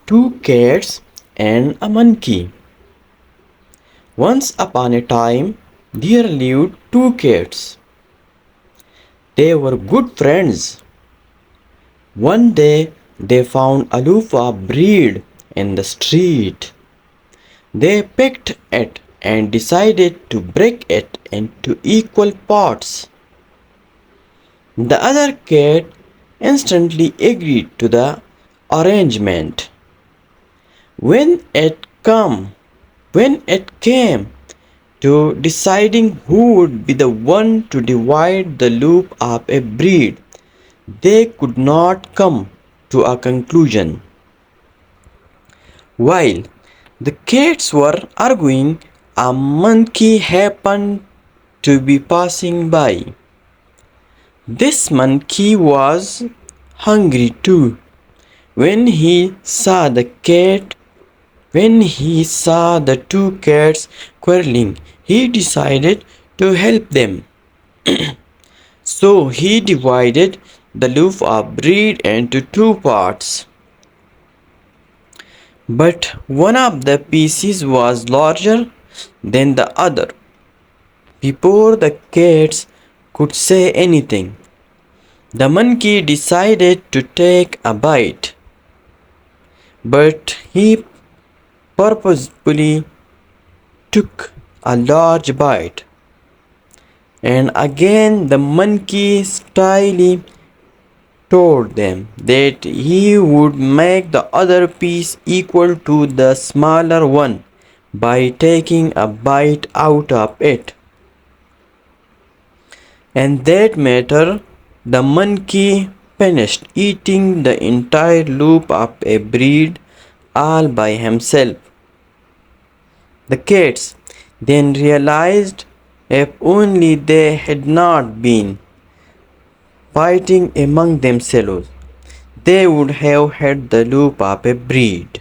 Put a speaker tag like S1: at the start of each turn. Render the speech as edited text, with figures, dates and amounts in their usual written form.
S1: Two cats and a monkey. Once upon a time, there lived two cats. They were good friends. One day, they found a loaf of bread in the street. They picked it and decided to break it into equal parts. The other cat instantly agreed to the arrangement. When it come when it came to deciding who would be the one to divide the loop of a bread, they could not come to a conclusion. While the cats were arguing, a monkey happened to be passing by. This monkey was hungry too. When he saw the cat When he saw the two cats quarreling, he decided to help them. So he divided the loaf of bread into two parts. But one of the pieces was larger than the other. Before the cats could say anything, the monkey decided to take a bite. But he purposefully took a large bite. And again the monkey slyly told them that he would make the other piece equal to the smaller one by taking a bite out of it. And that matter, the monkey finished eating the entire loop of a bread all by himself. The cats then realized if only they had not been fighting among themselves, they would have had the loop of a breed.